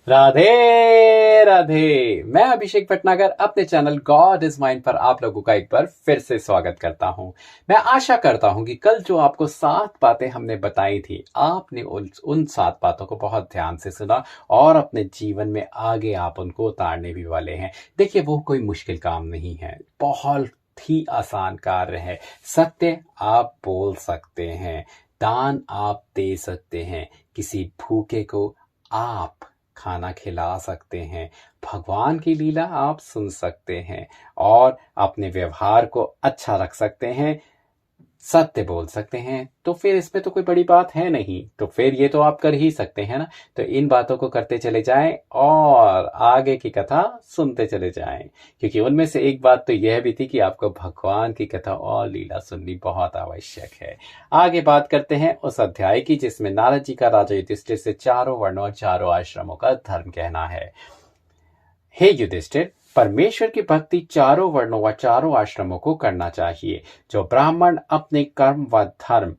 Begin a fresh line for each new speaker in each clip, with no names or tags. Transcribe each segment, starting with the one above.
राधे राधे। मैं अभिषेक भटनागर अपने channel God is mind पर आप लोगों का एक बार फिर से स्वागत करता हूं। मैं आशा करता हूं कि कल जो आपको 7 बातें हमने बताई थी, आपने उन 7 बातों को बहुत ध्यान से सुना और अपने जीवन में आगे आप उनको उतारने भी वाले हैं। देखिए, वो कोई मुश्किल काम नहीं है, बहुत ही आसान कार्य है। सत्य आप बोल सकते हैं, दान आप दे सकते हैं, किसी भूखे को आप खाना खिला सकते हैं, भगवान की लीला आप सुन सकते हैं और अपने व्यवहार को अच्छा रख सकते हैं, सत्य बोल सकते हैं। तो फिर इसमें तो कोई बड़ी बात है नहीं, तो फिर ये तो आप कर ही सकते हैं ना। तो इन बातों को करते चले जाएं और आगे की कथा सुनते चले जाएं, क्योंकि उनमें से एक बात तो यह भी थी कि आपको भगवान की कथा और लीला सुननी बहुत आवश्यक है। आगे बात करते हैं उस अध्याय की जिसमें नारद जी का राजा युधिष्ठिर से चारों वर्णों और चारों आश्रमों का धर्म कहना है। हे युधिष्ठिर, परमेश्वर की भक्ति चारों वर्णों व चारों आश्रमों को करना चाहिए। जो ब्राह्मण अपने कर्म व धर्म,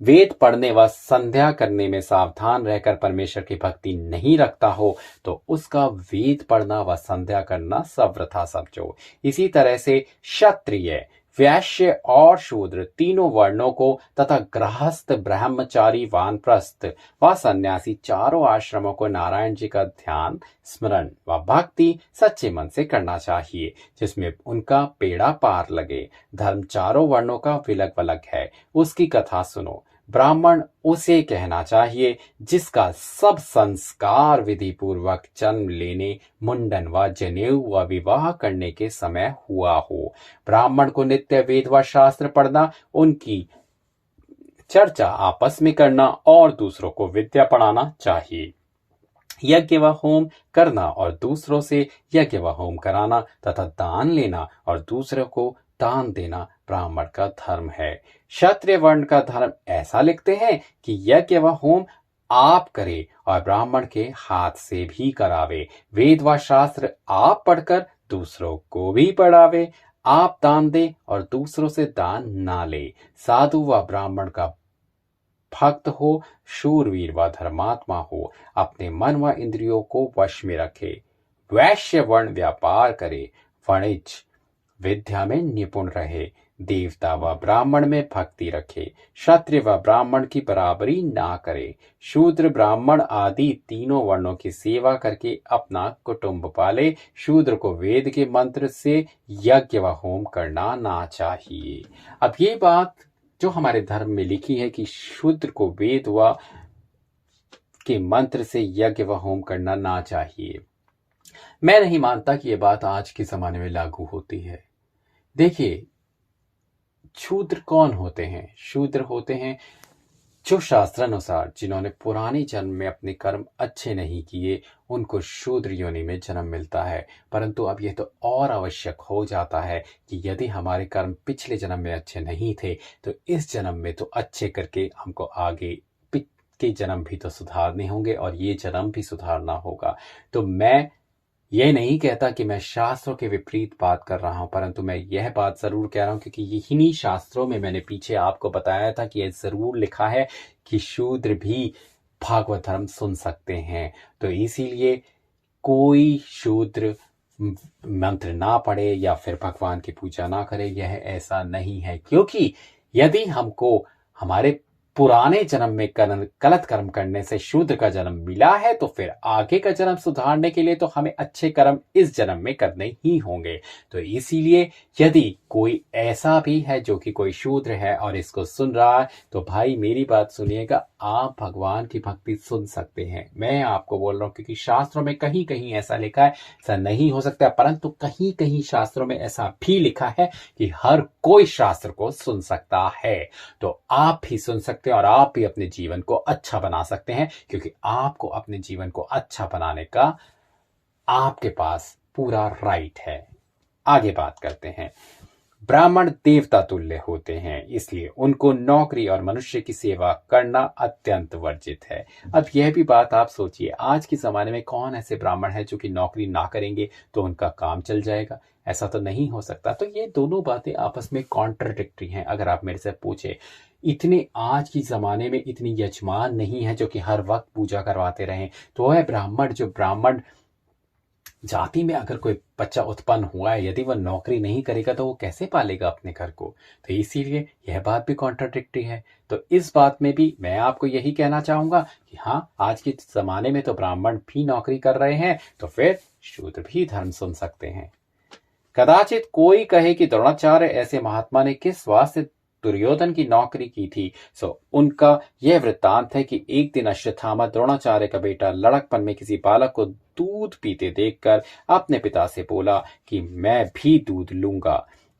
वेद पढ़ने व संध्या करने में सावधान रहकर परमेश्वर की भक्ति नहीं रखता हो, तो उसका वेद पढ़ना व संध्या करना सब वृथा समझो। इसी तरह से क्षत्रिय, वैश्य और शूद्र तीनों वर्णों को तथा गृहस्थ, ब्रह्मचारी, वानप्रस्थ व सन्यासी चारों आश्रमों को नारायण जी का ध्यान, स्मरण व भक्ति सच्चे मन से करना चाहिए, जिसमें उनका पेड़ा पार लगे। धर्म चारों वर्णों का विलग वलग है, उसकी कथा सुनो। ब्राह्मण उसे कहना चाहिए जिसका सब संस्कार विधि पूर्वक जन्म लेने, मुंडन व जनेऊ व विवाह करने के समय हुआ हो। ब्राह्मण को नित्य वेद व शास्त्र पढ़ना, उनकी चर्चा आपस में करना और दूसरों को विद्या पढ़ाना चाहिए। यज्ञ व होम करना और दूसरों से यज्ञ व होम कराना तथा दान लेना और दूसरों को दान देना ब्राह्मण का धर्म है। क्षत्रिय वर्ण का धर्म ऐसा लिखते हैं कि यज्ञ व होम आप करे और ब्राह्मण के हाथ से भी करावे। वेद व शास्त्र आप पढ़कर दूसरों को भी पढ़ावे। आप दान दे और दूसरों से दान ना ले। साधु व ब्राह्मण का भक्त हो, शूरवीर व धर्मात्मा हो, अपने मन व इंद्रियों को वश में रखे। वैश्य वर्ण व्यापार करे, वाणिज्य विद्या में निपुण रहे, देवता व ब्राह्मण में भक्ति रखे, क्षत्रिय व ब्राह्मण की बराबरी ना करे। शूद्र, ब्राह्मण आदि तीनों वर्णों की सेवा करके अपना कुटुंब पाले। शूद्र को वेद के मंत्र से यज्ञ व होम करना ना चाहिए। अब ये बात जो हमारे धर्म में लिखी है कि शूद्र को वेद व के मंत्र से यज्ञ व होम करना ना चाहिए, मैं नहीं मानता कि यह बात आज के जमाने में लागू होती है। देखिए, शूद्र कौन होते हैं? शूद्र होते हैं जो शास्त्रानुसार जिन्होंने पुराने जन्म में अपने कर्म अच्छे नहीं किए, उनको शूद्र योनि में जन्म मिलता है। परंतु अब यह तो और आवश्यक हो जाता है कि यदि हमारे कर्म पिछले जन्म में अच्छे नहीं थे, तो इस जन्म में तो अच्छे करके हमको आगे के जन्म भी तो सुधारने होंगे और ये जन्म भी सुधारना होगा। तो मैं यह नहीं कहता कि मैं शास्त्रों के विपरीत बात कर रहा हूं, परंतु मैं यह बात जरूर कह रहा हूं क्योंकि यही शास्त्रों में मैंने पीछे आपको बताया था कि यह जरूर लिखा है कि शूद्र भी भागवत धर्म सुन सकते हैं। तो इसीलिए कोई शूद्र मंत्र ना पढ़े या फिर भगवान की पूजा ना करे, यह ऐसा नहीं है। क्योंकि यदि हमको हमारे पुराने जन्म में गलत कर्म करने से शूद्र का जन्म मिला है, तो फिर आगे का जन्म सुधारने के लिए तो हमें अच्छे कर्म इस जन्म में करने ही होंगे। तो इसीलिए यदि कोई ऐसा भी है जो कि कोई शूद्र है और इसको सुन रहा है, तो भाई मेरी बात सुनिएगा, आप भगवान की भक्ति सुन सकते हैं। मैं आपको बोल रहा हूं क्योंकि शास्त्रों में कहीं कहीं ऐसा लिखा है, ऐसा नहीं हो सकता, परंतु कहीं कहीं शास्त्रों में ऐसा भी लिखा है कि हर कोई शास्त्र को सुन सकता है। तो आप भी सुन सकते हैं और आप भी अपने जीवन को अच्छा बना सकते हैं, क्योंकि आपको अपने जीवन को अच्छा बनाने का आपके पास पूरा राइट है। आगे बात करते हैं। ब्राह्मण देवता तुल्य होते हैं, इसलिए उनको नौकरी और मनुष्य की सेवा करना अत्यंत वर्जित है। अब यह भी बात आप सोचिए, आज के जमाने में कौन ऐसे ब्राह्मण है जो कि नौकरी ना करेंगे तो उनका काम चल जाएगा? ऐसा तो नहीं हो सकता। तो ये दोनों बातें आपस में कॉन्ट्रडिक्टरी हैं। अगर आप मेरे से पूछे इतने आज की ज़माने में इतनी यजमान नहीं है जो कि हर वक्त पूजा करवाते रहें। तो वह ब्राह्मण, जो ब्राह्मण जाति में अगर कोई बच्चा उत्पन्न हुआ है, यदि वह नौकरी नहीं करेगा तो वो कैसे पालेगा अपने घर को। तो इसीलिए यह बात भी कॉन्ट्राडिक्टरी है। तो इस बात में भी मैं आपको यही कहना चाहूंगा कि हाँ, आज के ज़माने में तो ब्राह्मण भी नौकरी कर रहे हैं, तो फिर शूद्र भी धर्म सुन सकते हैं। कदाचित कोई कहे कि द्रोणाचार्य ऐसे महात्मा ने किस वास्ते दुर्योधन की नौकरी की थी। उनका यह वृत्तांत है कि एक दिन अश्वत्थामा, द्रोणाचार्य का बेटा, लड़कपन में किसी बालक को दूध पीते देखकर अपने पिता से बोला कि मैं भी दूध लूंगा।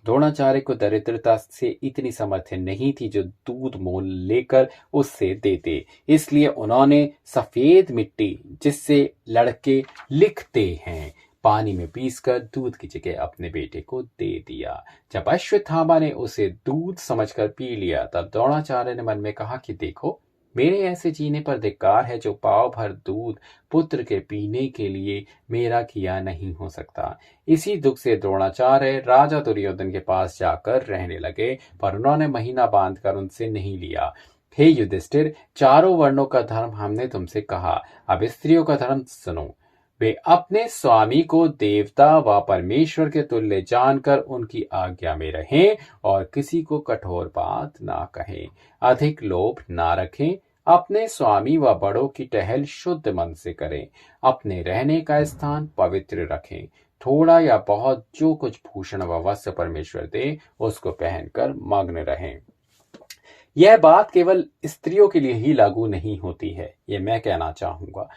द्रोणाचार्य को दरिद्रता से इतनी सामर्थ्य नहीं थी जो दूध मोल लेकर उससे देते, इसलिए उन्होंने सफेद मिट्टी, जिससे लड़के लिखते हैं, पानी में पीसकर दूध की जगह अपने बेटे को दे दिया। जब अश्वत्थामा ने उसे दूध समझकर पी लिया, तब द्रोणाचार्य ने मन में कहा कि देखो, मेरे ऐसे जीने पर धिक्कार है जो पाव भर दूध पुत्र के पीने के लिए मेरा किया नहीं हो सकता। इसी दुख से द्रोणाचार्य राजा दुर्योधन के पास जाकर रहने लगे, पर उन्होंने महीना बांधकर उनसे नहीं लिया। हे युधिष्ठिर, चारों वर्णों का धर्म हमने तुमसे कहा, अब स्त्रियों का धर्म सुनो। वे अपने स्वामी को देवता व परमेश्वर के तुल्य जानकर उनकी आज्ञा में रहें और किसी को कठोर बात ना कहें, अधिक लोभ ना रखें, अपने स्वामी व बड़ों की टहल शुद्ध मन से करें, अपने रहने का स्थान पवित्र रखें, थोड़ा या बहुत जो कुछ भूषण व वस्त्र परमेश्वर दे उसको पहनकर मग्न रहें। यह बात केवल स्त्रियों के लिए ही लागू नहीं होती है, ये मैं कहना चाहूंगा।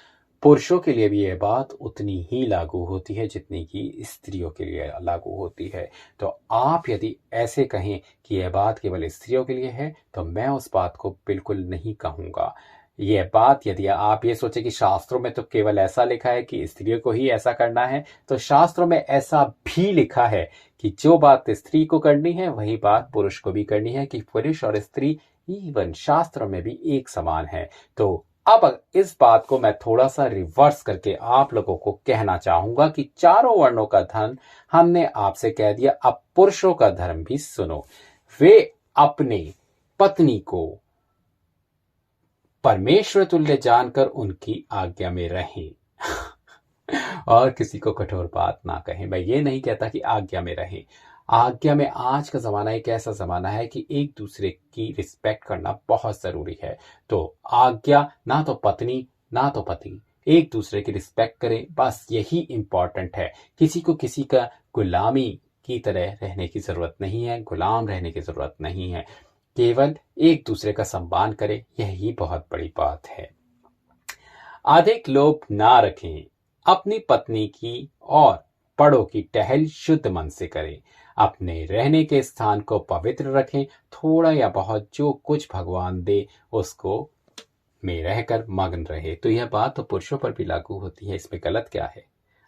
पुरुषों के लिए भी यह बात उतनी ही लागू होती है जितनी कि स्त्रियों के लिए लागू होती है। तो आप यदि ऐसे कहें कि यह बात केवल स्त्रियों के लिए है, तो मैं उस बात को बिल्कुल नहीं कहूँगा। यह बात, यदि आप ये सोचे कि शास्त्रों में तो केवल ऐसा लिखा है कि स्त्रियों को ही ऐसा करना है, तो शास्त्रों में ऐसा भी लिखा है कि जो बात स्त्री को करनी है वही बात पुरुष को भी करनी है, कि पुरुष और स्त्री इवन शास्त्रों में भी एक समान है। तो अब इस बात को मैं थोड़ा सा रिवर्स करके आप लोगों को कहना चाहूंगा कि चारों वर्णों का धर्म हमने आपसे कह दिया, अब पुरुषों का धर्म भी सुनो। वे अपने पत्नी को परमेश्वर तुल्य जानकर उनकी आज्ञा में रहें और किसी को कठोर बात ना कहें। मैं ये नहीं कहता कि आज्ञा में रहें। आज्ञा में, आज का ज़माना एक ऐसा ज़माना है कि एक दूसरे की रिस्पेक्ट करना बहुत ज़रूरी है। तो आज्ञा, ना तो पत्नी ना तो पति, एक दूसरे की रिस्पेक्ट करें, बस यही इम्पॉर्टेंट है। किसी को किसी का गुलामी की तरह रहने की ज़रूरत नहीं है, गुलाम रहने की ज़रूरत नहीं है। केवल एक दूसरे का सम्मान करें, यही बहुत बड़ी बात है। अधिक लोभ ना रखें, अपनी पत्नी की और बड़ों की टहल शुद्ध मन से करें, अपने रहने के स्थान को पवित्र रखें, थोड़ा या बहुत जो कुछ भगवान दे उसको में रहकर मग्न रहे। तो यह बात तो पुरुषों पर भी लागू होती है, इसमें गलत क्या है।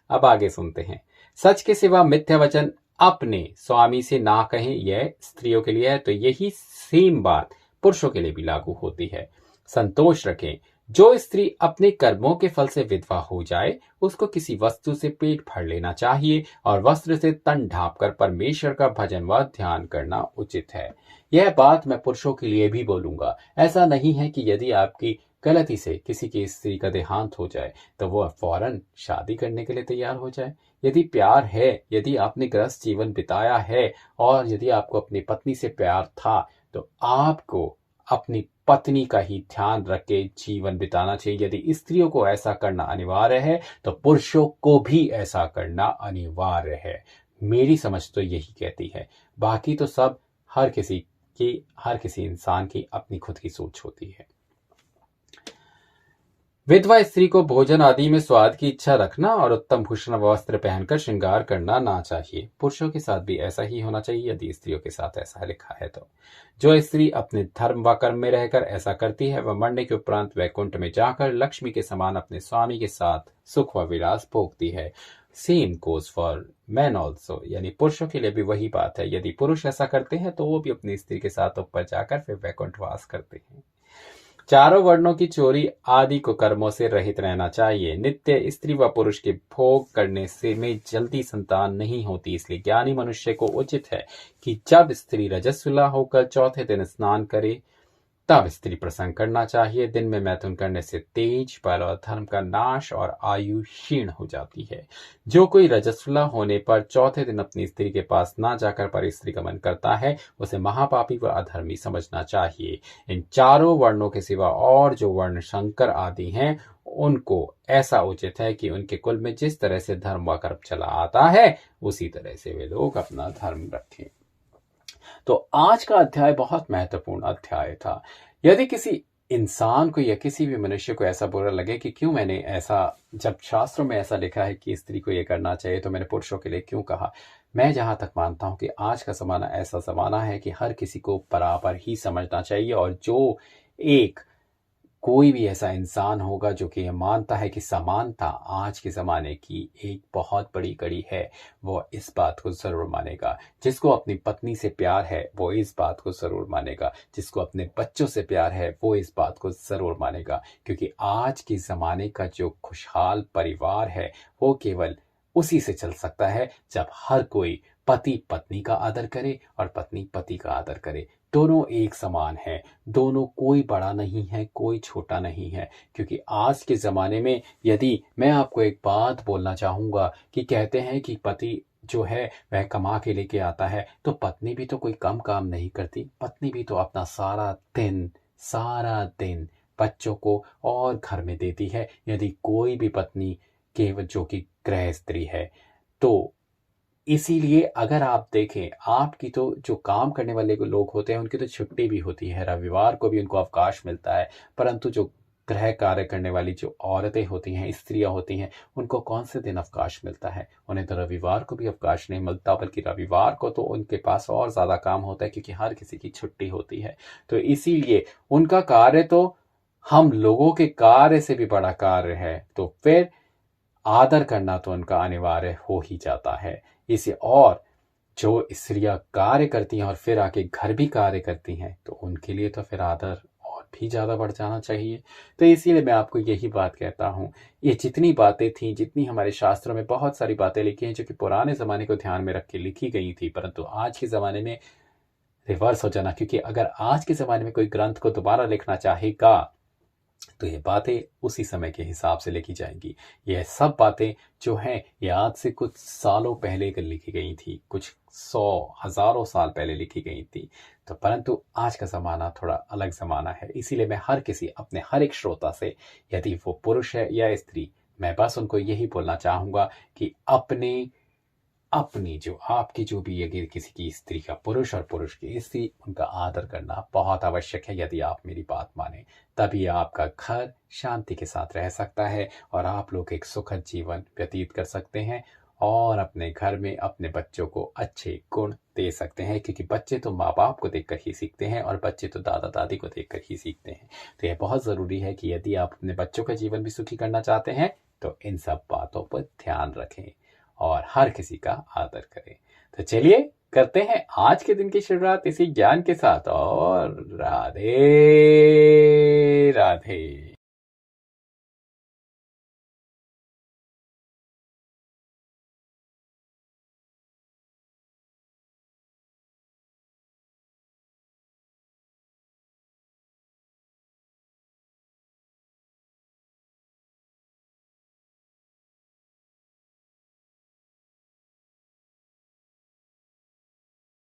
अब आगे सुनते हैं। सच के सिवा मिथ्या वचन अपने स्वामी से ना कहें, यह स्त्रियों के लिए है, तो यही सेम बात पुरुषों के लिए भी लागू होती है। संतोष रखें, जो स्त्री अपने कर्मों के फल से विधवा हो जाए उसको किसी वस्तु से पेट भर लेना चाहिए और वस्त्र से तन ढांपकर परमेश्वर का भजन व ध्यान करना उचित है। यह बात मैं पुरुषों के लिए भी बोलूंगा। ऐसा नहीं है कि यदि आपकी गलती से किसी की स्त्री का देहांत हो जाए तो वह फौरन शादी करने के लिए तैयार हो जाए। यदि प्यार है, यदि आपने गृहस्थ जीवन बिताया है और यदि आपको अपनी पत्नी से प्यार था, तो आपको अपनी पत्नी का ही ध्यान रख के जीवन बिताना चाहिए। यदि स्त्रियों को ऐसा करना अनिवार्य है तो पुरुषों को भी ऐसा करना अनिवार्य है। मेरी समझ तो यही कहती है। बाकी तो सब हर किसी इंसान की अपनी खुद की सोच होती है। विधवा स्त्री को भोजन आदि में स्वाद की इच्छा रखना और उत्तम भूषण वस्त्र पहनकर श्रृंगार करना ना चाहिए। पुरुषों के साथ भी ऐसा ही होना चाहिए यदि स्त्रियों के साथ ऐसा लिखा है तो। जो स्त्री अपने धर्म व कर्म में रहकर ऐसा करती है वह मरने के उपरांत वैकुंठ में जाकर लक्ष्मी के समान अपने स्वामी के साथ सुख व विलास भोगती है। Same goes for man also, यानी पुरुषों के लिए भी वही बात है। यदि पुरुष ऐसा करते हैं तो वो भी अपनी स्त्री के साथ ऊपर जाकर फिर वैकुंठ वास करते हैं। चारों वर्णों की चोरी आदि को कर्मों से रहित रहना चाहिए। नित्य स्त्री व पुरुष के भोग करने से में जल्दी संतान नहीं होती, इसलिए ज्ञानी मनुष्य को उचित है कि जब स्त्री रजस्वला होकर चौथे दिन स्नान करे तब स्त्री प्रसंग करना चाहिए। दिन में मैथुन करने से तेज, बल और धर्म का नाश और आयु क्षीण हो जाती है। जो कोई रजस्वला होने पर चौथे दिन अपनी स्त्री के पास ना जाकर पर स्त्री गमन करता है, उसे महापापी व अधर्मी समझना चाहिए। इन चारों वर्णों के सिवा और जो वर्ण शंकर आदि हैं, उनको ऐसा उचित है कि उनके कुल में जिस तरह से धर्म व कर्म चला आता है, उसी तरह से वे लोग अपना धर्म रखें। तो आज का अध्याय बहुत महत्वपूर्ण अध्याय था। यदि किसी इंसान को या किसी भी मनुष्य को ऐसा बुरा लगे कि क्यों मैंने ऐसा, जब शास्त्रों में ऐसा लिखा है कि स्त्री को ये करना चाहिए, तो मैंने पुरुषों के लिए क्यों कहा। मैं जहां तक मानता हूं कि आज का जमाना ऐसा जमाना है कि हर किसी को बराबर ही समझना चाहिए, और जो एक कोई भी ऐसा इंसान होगा जो कि यह मानता है कि समानता आज के ज़माने की एक बहुत बड़ी कड़ी है, वो इस बात को ज़रूर मानेगा। जिसको अपनी पत्नी से प्यार है, वो इस बात को ज़रूर मानेगा। जिसको अपने बच्चों से प्यार है, वो इस बात को ज़रूर मानेगा। क्योंकि आज के ज़माने का जो खुशहाल परिवार है, वो केवल उसी से चल सकता है जब हर कोई पति पत्नी का आदर करे और पत्नी पति का आदर करे। दोनों एक समान हैं, दोनों, कोई बड़ा नहीं है, कोई छोटा नहीं है। क्योंकि आज के ज़माने में, यदि मैं आपको एक बात बोलना चाहूँगा कि कहते हैं कि पति जो है वह कमा के लेके आता है, तो पत्नी भी तो कोई कम काम नहीं करती। पत्नी भी तो अपना सारा दिन बच्चों को और घर में देती है। यदि कोई भी पत्नी केवल जो कि गृह स्त्री है, तो इसीलिए अगर आप देखें, आपकी तो जो काम करने वाले लोग होते हैं उनकी तो छुट्टी भी होती है, रविवार को भी उनको अवकाश मिलता है। परंतु जो गृह कार्य करने वाली जो औरतें होती हैं, स्त्रियां होती हैं, उनको कौन से दिन अवकाश मिलता है? उन्हें तो रविवार को भी अवकाश नहीं मिलता, बल्कि रविवार को तो उनके पास और ज़्यादा काम होता है, क्योंकि हर किसी की छुट्टी होती है। तो इसीलिए उनका कार्य तो हम लोगों के कार्य से भी बड़ा कार्य है। तो फिर आदर करना तो उनका अनिवार्य हो ही जाता है। इसे, और जो स्त्रियां कार्य करती हैं और फिर आके घर भी कार्य करती हैं, तो उनके लिए तो फिर आदर और भी ज़्यादा बढ़ जाना चाहिए। तो इसीलिए मैं आपको यही बात कहता हूँ। ये जितनी बातें थी, जितनी हमारे शास्त्रों में बहुत सारी बातें लिखी हैं जो कि पुराने ज़माने को ध्यान में रख के लिखी गई थी, परंतु आज के ज़माने में रिवर्स हो जाना। क्योंकि अगर आज के ज़माने में कोई ग्रंथ को दोबारा लिखना चाहेगा, तो ये बातें उसी समय के हिसाब से लिखी जाएंगी। यह सब बातें जो हैं, ये आज से कुछ सालों पहले लिखी गई थी, कुछ 100,000 साल पहले लिखी गई थी। तो परंतु आज का ज़माना थोड़ा अलग ज़माना है। इसीलिए मैं हर किसी, अपने हर एक श्रोता से, यदि वो पुरुष है या स्त्री, मैं बस उनको यही बोलना चाहूँगा कि अपनी जो आपकी जो भी, यदि किसी की स्त्री का पुरुष और पुरुष की स्त्री, उनका आदर करना बहुत आवश्यक है। यदि आप मेरी बात माने, तभी आपका घर शांति के साथ रह सकता है और आप लोग एक सुखद जीवन व्यतीत कर सकते हैं और अपने घर में अपने बच्चों को अच्छे गुण दे सकते हैं। क्योंकि बच्चे तो माँ बाप को देखकर ही सीखते हैं और बच्चे तो दादा दादी को देखकर ही सीखते हैं। तो यह बहुत ज़रूरी है कि यदि आप अपने बच्चों का जीवन भी सुखी करना चाहते हैं, तो इन सब बातों पर ध्यान रखें और हर किसी का आदर करें। तो चलिए करते हैं आज के दिन की शुरुआत इसी ज्ञान के साथ, और राधे राधे।